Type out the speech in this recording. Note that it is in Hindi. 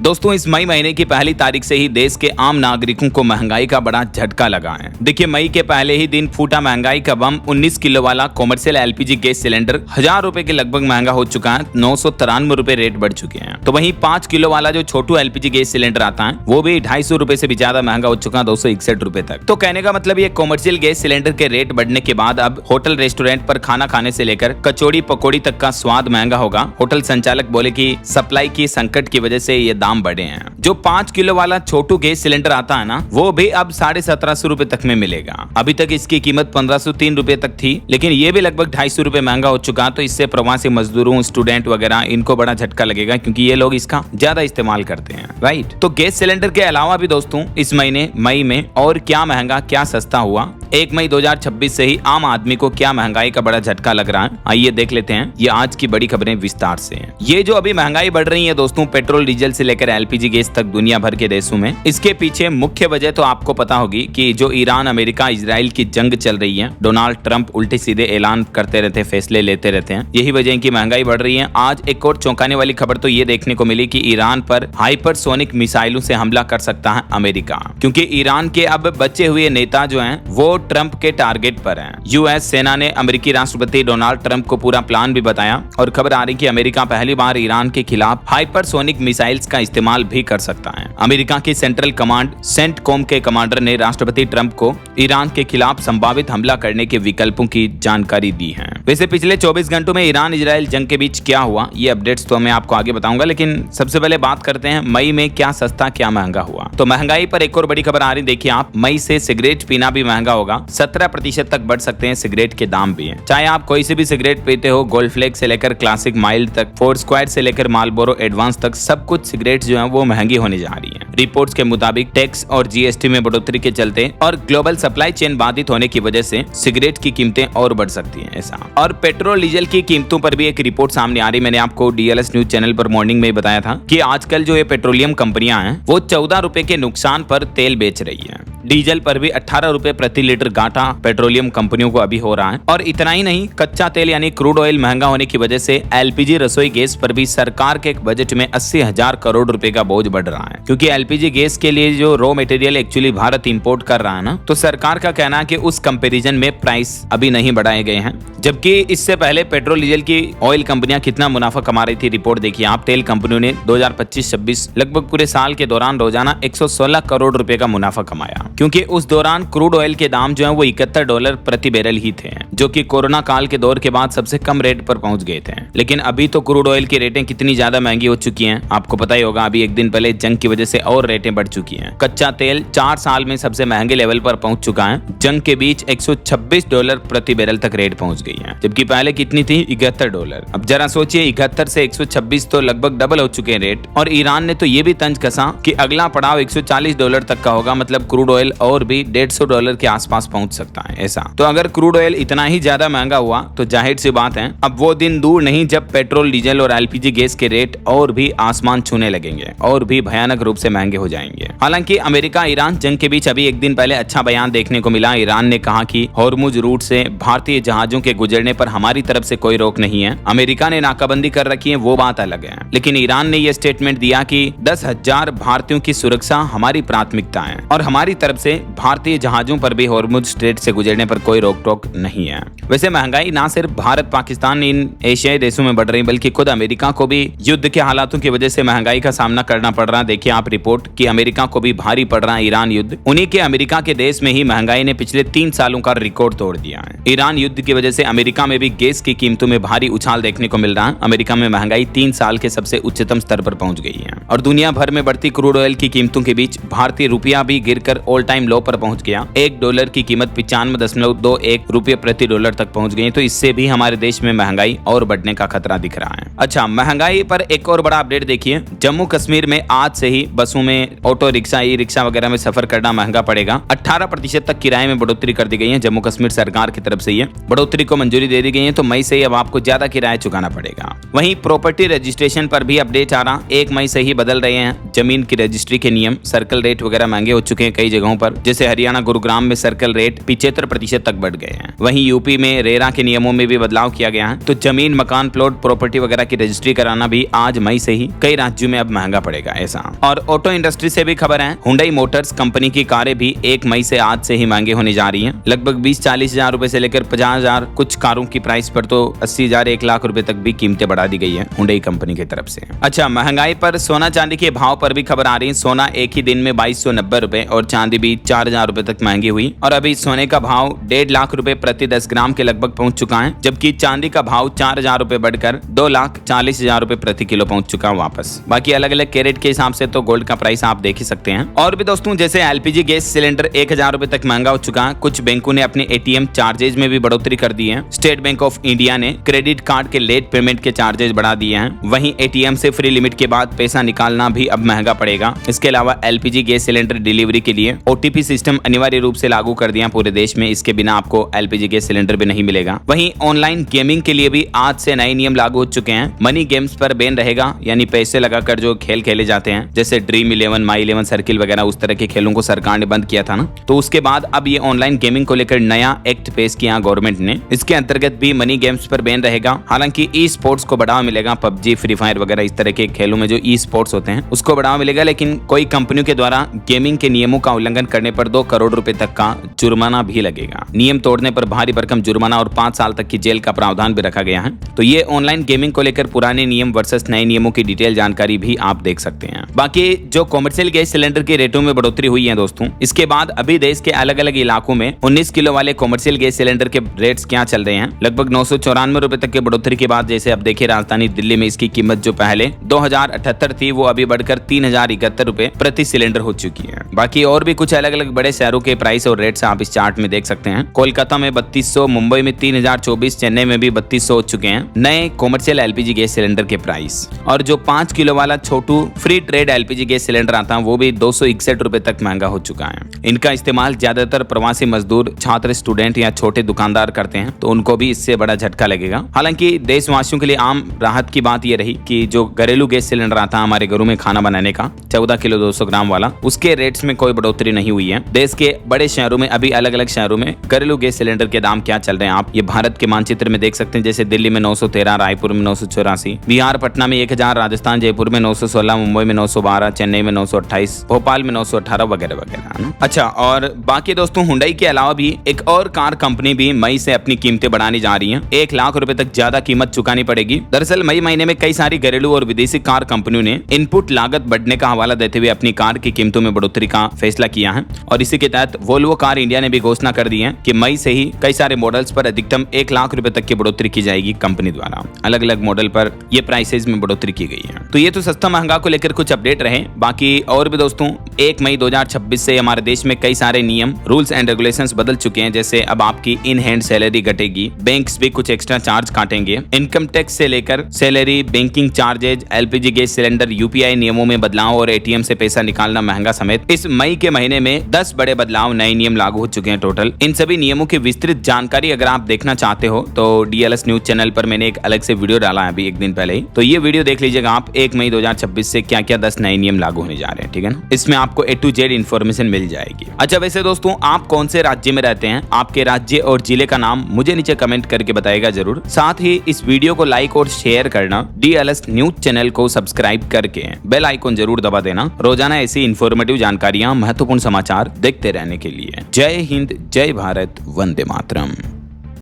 दोस्तों इस मई महीने की पहली तारीख से ही देश के आम नागरिकों को महंगाई का बड़ा झटका लगा है। देखिए मई के पहले ही दिन फूटा महंगाई का बम। 19 किलो वाला कॉमर्शियल एलपीजी गैस सिलेंडर 1000 रुपए के लगभग महंगा हो चुका है। 993 रुपए रेट बढ़ चुके हैं। तो वहीं 5 किलो वाला जो छोटू एलपीजी गैस सिलेंडर आता है वो भी 250 रुपए से भी ज्यादा महंगा हो चुका है, 261 रुपए तक। तो कहने का मतलब ये कॉमर्शियल गैस सिलेंडर के रेट बढ़ने के बाद अब होटल रेस्टोरेंट पर खाना खाने से लेकर कचौड़ी पकौड़ी तक का स्वाद महंगा होगा। होटल संचालक बोले कि सप्लाई की संकट की वजह से ये दाम बढ़े हैं। जो 5 किलो वाला छोटू गैस सिलेंडर आता है ना वो भी अब 1750 रुपए तक में मिलेगा। अभी तक इसकी कीमत 1503 रुपए तक थी, लेकिन ये भी लगभग 250 रुपए महंगा हो चुका। तो इससे प्रवासी मजदूरों, स्टूडेंट वगैरह इनको बड़ा झटका लगेगा क्योंकि ये लोग इसका ज्यादा इस्तेमाल करते हैं, राइट। तो गैस सिलेंडर के अलावा भी दोस्तों इस महीने मई में और क्या महंगा क्या सस्ता हुआ, 1 मई 2026 से ही आम आदमी को क्या महंगाई का बड़ा झटका लग रहा है, आइए देख लेते हैं। ये आज की बड़ी खबरें विस्तार से हैं। ये जो अभी महंगाई बढ़ रही है दोस्तों, पेट्रोल डीजल से लेकर एलपीजी गैस तक दुनिया भर के देशों में, इसके पीछे मुख्य वजह तो आपको पता होगी कि जो ईरान अमेरिका इजराइल की जंग चल रही है। डोनाल्ड ट्रंप उल्टे सीधे ऐलान करते रहते हैं, फैसले लेते रहते हैं, यही वजह है कि महंगाई बढ़ रही है। आज एक और चौंकाने वाली खबर तो ये देखने को मिली कि ईरान पर हाइपरसोनिक मिसाइलों से हमला कर सकता है अमेरिका, क्योंकि ईरान के अब बचे हुए नेता जो हैं वो ट्रंप के टारगेट पर हैं। यूएस सेना ने अमेरिकी राष्ट्रपति डोनाल्ड ट्रंप को पूरा प्लान भी बताया और खबर आ रही कि अमेरिका पहली बार ईरान के खिलाफ हाइपरसोनिक मिसाइल्स का इस्तेमाल भी कर सकता है। अमेरिका की सेंट्रल कमांड सेंटकॉम के कमांडर ने राष्ट्रपति ट्रंप को ईरान के खिलाफ संभावित हमला करने के विकल्पों की जानकारी दी है। वैसे पिछले 24 घंटों में ईरान इजराइल जंग के बीच क्या हुआ ये अपडेट्स तो मैं आपको आगे बताऊंगा, लेकिन सबसे पहले बात करते हैं मई में क्या सस्ता क्या महंगा हुआ। तो महंगाई पर एक और बड़ी खबर आ रही, देखिए आप, मई से सिगरेट पीना भी महंगा होगा। 17% तक बढ़ सकते हैं सिगरेट के दाम भी हैं। चाहे आप कोई से भी सिगरेट पीते हो, गोल्ड फ्लेक से लेकर क्लासिक माइल्ड तक, फोर स्क्वायर से लेकर मार्लबोरो एडवांस तक, सब कुछ सिगरेट जो है वो महंगी होने जा रही है। रिपोर्ट्स के मुताबिक टैक्स और जीएसटी में बढ़ोतरी के चलते और ग्लोबल सप्लाई चेन बाधित होने की वजह से सिगरेट की कीमतें और बढ़ सकती हैं ऐसा। और पेट्रोल डीजल की कीमतों पर भी एक रिपोर्ट सामने आ रही। मैंने आपको डीएलएस न्यूज चैनल पर मॉर्निंग में बताया था कि आजकल जो ये पेट्रोलियम कंपनियां हैं वो 14 रुपए के नुकसान पर तेल बेच रही है। डीजल पर भी 18 रुपए प्रति लीटर घाटा पेट्रोलियम कंपनियों को अभी हो रहा है। और इतना ही नहीं, कच्चा तेल यानी क्रूड ऑयल महंगा होने की वजह से एलपीजी रसोई गैस पर भी सरकार के बजट में 80,000 करोड़ रुपए का बोझ बढ़ रहा है, क्योंकि एलपीजी गैस के लिए जो raw material actually Bharat import कर रहा है ना, तो सरकार का कहना है कि उस कंपैरिजन में प्राइस अभी नहीं बढ़ाए गए हैं। जबकि इससे पहले पेट्रोल डीजल की ऑयल कंपनियां कितना मुनाफा कमा रही थी, रिपोर्ट देखिए आप। तेल कंपनियों ने 2025-26 लगभग पूरे साल के दौरान रोजाना 116 करोड़ रुपए का मुनाफा कमाया, क्योंकि उस दौरान क्रूड ऑयल के दाम जो है वो $71 प्रति बैरल ही थे, जो कि कोरोना काल के दौर के बाद सबसे कम रेट पर पहुंच गए थे। लेकिन अभी तो क्रूड ऑयल की रेटें कितनी ज्यादा महंगी हो चुकी हैं, आपको पता ही होगा। अभी एक दिन पहले जंग की वजह से और रेटें बढ़ चुकी हैं। कच्चा तेल 4 साल में सबसे महंगे लेवल पर पहुंच चुका है। जंग के बीच $126 प्रति बैरल तक रेट पहुंच गई है, जबकि पहले कितनी थी, $71। अब जरा सोचिए, 71 से 126 तो लगभग डबल हो चुके हैं रेट। और ईरान ने तो ये भी तंज कसा कि अगला पड़ाव $140 तक का होगा, मतलब क्रूड ऑयल और भी $150 के आसपास पहुंच सकता है ऐसा। तो अगर क्रूड ऑयल इतना ही ज्यादा महंगा हुआ तो जाहिर सी बात है अब वो दिन दूर नहीं जब पेट्रोल डीजल और एलपीजी गैस के रेट और भी आसमान छूने लगेंगे और भी भयानक रूप से महंगे हो जाएंगे। हालांकि अमेरिका ईरान जंग के बीच अभी एक दिन पहले अच्छा बयान देखने को मिला। ईरान ने कहा कि हॉर्मुज रूट से भारतीय जहाजों के गुजरने पर हमारी तरफ से कोई रोक नहीं है। अमेरिका ने नाकाबंदी कर रखी है, वो बात अलग है, लेकिन ईरान ने यह स्टेटमेंट दिया कि 10,000 भारतीयों की सुरक्षा हमारी प्राथमिकता है और हमारी तरफ से भारतीय जहाजों पर भी हॉर्मुज स्ट्रेट से गुजरने पर कोई रोक टोक नहीं है। वैसे महंगाई ना सिर्फ भारत पाकिस्तान इन एशियाई देशों में बढ़ रही, बल्कि खुद अमेरिका को भी युद्ध के हालातों की वजह से महंगाई का सामना करना पड़ रहा है। देखिए आप रिपोर्ट कि अमेरिका को भी भारी पड़ रहा है ईरान युद्ध। उन्हीं के अमेरिका के देश में ही महंगाई ने पिछले 3 सालों का रिकॉर्ड तोड़ दिया है। ईरान युद्ध की वजह से अमेरिका में भी गैस की कीमतों में भारी उछाल देखने को मिल रहा है। अमेरिका में महंगाई 3 साल के सबसे उच्चतम स्तर पर पहुंच गई है और दुनिया भर में बढ़ती क्रूड ऑयल की कीमतों के बीच भारतीय रुपया भी गिरकर ऑल टाइम लो पर पहुंच गया। $1 की कीमत 95.21 रुपये प्रति डॉलर तक पहुंच गई। तो इससे भी हमारे देश में महंगाई और बढ़ने का खतरा दिख रहा है। अच्छा, महंगाई पर एक और बड़ा अपडेट देखिए। जम्मू कश्मीर में आज से ही बसों बसों में, ऑटो रिक्शा, ई रिक्शा वगैरह में सफर करना महंगा पड़ेगा। 18% तक किराए में बढ़ोतरी कर दी गई है। जम्मू कश्मीर सरकार की तरफ से ये बढ़ोतरी को मंजूरी दे दी गई है, तो मई से ही अब आपको ज्यादा किराया चुकाना पड़ेगा। वहीं प्रॉपर्टी रजिस्ट्रेशन पर भी अपडेट आ रहा, 1 मई से ही बदल रहे हैं जमीन की रजिस्ट्री के नियम। सर्कल रेट वगैरह महंगे हो चुके हैं कई जगहों पर, जैसे हरियाणा गुरुग्राम में सर्कल रेट 75% तक बढ़ गए हैं। वहीं यूपी में रेरा के नियमों में भी बदलाव किया गया है, तो जमीन, मकान, प्लॉट, प्रॉपर्टी वगैरह की रजिस्ट्री कराना भी आज मई से ही कई राज्यों में अब महंगा पड़ेगा ऐसा। और ऑटो इंडस्ट्री से भी खबर है, हुंडई मोटर्स कंपनी की कारें भी 1 मई से आज से ही महंगे होने जा रही हैं। लगभग 20-40 हजार रुपए से लेकर 50 हजार, कुछ कारों की प्राइस पर तो 80 हजार, 1 लाख रुपए तक भी कीमतें बढ़ा दी गई है हुंडई कंपनी की तरफ से। अच्छा, महंगाई पर सोना चांदी के भाव पर भी खबर आ रही है। सोना एक ही दिन में 2290 रुपए और चांदी भी 4000 रुपए तक महंगी हुई, और अभी सोने का भाव 1.5 लाख रुपए प्रति 10 ग्राम के लगभग पहुंच चुका है, जबकि चांदी का भाव 4000 रुपए बढ़कर 2,40,000 रुपए प्रति किलो पहुंच चुका है वापस। बाकी अलग अलग कैरेट के हिसाब से तो गोल्ड का प्राइस आप देख ही सकते हैं। और भी दोस्तों, जैसे एलपीजी गैस सिलेंडर 1000 रुपए तक महंगा हो चुका है। कुछ बैंकों ने अपने एटीएम चार्जेज में भी बढ़ोतरी कर दी है। स्टेट बैंक ऑफ इंडिया ने क्रेडिट कार्ड के लेट पेमेंट के चार्जेज बढ़ा दिए हैं। वहीं एटीएम से फ्री लिमिट के बाद पैसा निकालना भी अब महंगा पड़ेगा। इसके अलावा एलपीजी गैस सिलेंडर डिलीवरी के लिए ओटीपी सिस्टम अनिवार्य रूप से लागू कर दिया पूरे देश में। इसके बिना आपको एलपीजी गैस सिलेंडर भी नहीं मिलेगा। वहीं ऑनलाइन गेमिंग के लिए भी आज से नए नियम लागू हो चुके हैं। मनी गेम्स पर बैन रहेगा, यानी पैसे लगाकर जो खेल खेले जाते हैं, जैसे ड्रीम 11, माई 11 सर्किल वगैरह, उस तरह के खेलों को सरकार ने बंद किया था ना, तो उसके बाद अब ये ऑनलाइन गेमिंग को लेकर नया एक्ट पेश किया गवर्नमेंट ने। इसके अंतर्गत भी मनी गेम्स पर बैन रहेगा। हालांकि ई स्पोर्ट्स को बढ़ावा मिलेगा, पबजी, फ्री फायर वगैरह इस तरह के खेलों में जो ई स्पोर्ट्स होते हैं उसको बढ़ावा मिलेगा, लेकिन कोई कंपनियों के द्वारा गेमिंग के नियमों का उल्लंघन करने पर 2 करोड़ रुपए तक का जुर्माना भी लगेगा। नियम तोड़ने पर भारी भरकम जुर्माना और 5 साल तक की जेल का प्रावधान भी रखा गया है। तो ये ऑनलाइन गेमिंग को लेकर पुराने नियम वर्सेस नए नियमों की डिटेल जानकारी भी आप देख सकते हैं। बाकी जो कॉमर्शियल गैस सिलेंडर के रेटों में बढ़ोतरी हुई है दोस्तों, इसके बाद अभी देश के अलग अलग इलाकों में 19 किलो वाले कॉमर्शियल गैस सिलेंडर के रेट्स क्या चल रहे हैं। लगभग 994 रुपए तक की बढ़ोतरी के बाद, जैसे अब देखिए राजधानी दिल्ली में इसकी कीमत जो पहले 2078 थी, वो अभी बढ़कर 3071 रुपए प्रति सिलेंडर हो चुकी है। बाकी और भी कुछ अलग अलग बड़े शहरों के प्राइस और रेट्स आप इस चार्ट में देख सकते हैं। कोलकाता में 3200, मुंबई में 3024, चेन्नई में भी 3200 हो चुके हैं नए कॉमर्शियल एलपीजी गैस सिलेंडर के प्राइस। और जो 5 किलो वाला छोटू free trade LPG gas cylinder आता है, वो भी 261 रुपए तक महंगा हो चुका है। इनका इस्तेमाल ज्यादातर प्रवासी मजदूर, छात्र, स्टूडेंट या छोटे दुकानदार करते हैं, तो उनको भी इससे बड़ा झटका लगेगा। हालांकि देशवासियों के लिए आम राहत की बात यह रही कि जो घरेलू गैस सिलेंडर आता है हमारे घरों में खाना बनाने का, 14 किलो 200 ग्राम वाला, उसके रेट्स में कोई बढ़ोतरी नहीं हुई है। देश के बड़े शहरों में, अभी अलग अलग शहरों में घरेलू गैस सिलेंडर के दाम क्या चल रहे हैं आप ये भारत के मानचित्र में देख सकते हैं। जैसे दिल्ली में 913, रायपुर में 984, बिहार पटना में 1000, राजस्थान जयपुर में 916, मुंबई में 912, चेन्नई में 928, भोपाल में 918 वगैरह वगैरह। अच्छा, और बाकी दोस्तों, हुंडई के अलावा भी एक और कार कंपनी भी मई से अपनी कीमतें बढ़ाने जा रही है। 1 लाख रुपए तक ज्यादा कीमत चुकानी पड़ेगी। दरअसल मई महीने में कई सारी घरेलू और विदेशी कार कंपनियों ने इनपुट लागत बढ़ने का हवाला देते हुए अपनी कार की कीमतों में बढ़ोतरी का फैसला किया है। और इसी के तहत वोल्वो कार इंडिया ने भी घोषणा कर दी है कि मई से ही कई सारे मॉडल्स पर अधिकतम 1 लाख रुपए तक की बढ़ोतरी की जाएगी कंपनी द्वारा। अलग अलग मॉडल पर ये प्राइसेस में बढ़ोतरी की गई है। तो ये तो सस्ता महंगा को लेकर कुछ अपडेट रहे। बाकी और भी दोस्तों, 1 मई 2026 से हमारे देश में कई सारे नियम, रूल्स एंड रेगुलेशंस बदल चुके हैं। जैसे अब आपकी इन हैंड सैलरी घटेगी, बैंक्स भी कुछ एक्स्ट्रा चार्ज काटेंगे, इनकम टैक्स से लेकर salary, banking charges, LPG gas cylinder, UPI नियमों में बदलाव और एटीएम से पैसा निकालना महंगा समेत इस मई के महीने में 10 बड़े बदलाव, नए नियम लागू हो चुके हैं टोटल। इन सभी नियमों की विस्तृत जानकारी अगर आप देखना चाहते हो तो डीएलएस न्यूज चैनल पर मैंने एक अलग से वीडियो डाला है अभी 1 दिन पहले ही, तो ये वीडियो देख लीजिएगा आप। 1 मई 2026 से क्या क्या 10 नए नियम लागू होने जा रहे हैं, ठीक है ना। इसमें आपको A to Z इन्फॉर्मेशन मिल जाएगी। अच्छा, वैसे दोस्तों, आप कौन से राज्य में रहते हैं, आपके राज्य और जिले का नाम मुझे नीचे कमेंट करके बताइएगा जरूर। साथ ही इस वीडियो को लाइक और शेयर करना, डीएलएस न्यूज चैनल को सब्सक्राइब करके बेल आइकन जरूर दबा देना, रोजाना ऐसी इन्फॉर्मेटिव जानकारियां, महत्वपूर्ण समाचार देखते रहने के लिए। जय हिंद, जय भारत, वंदे मातरम।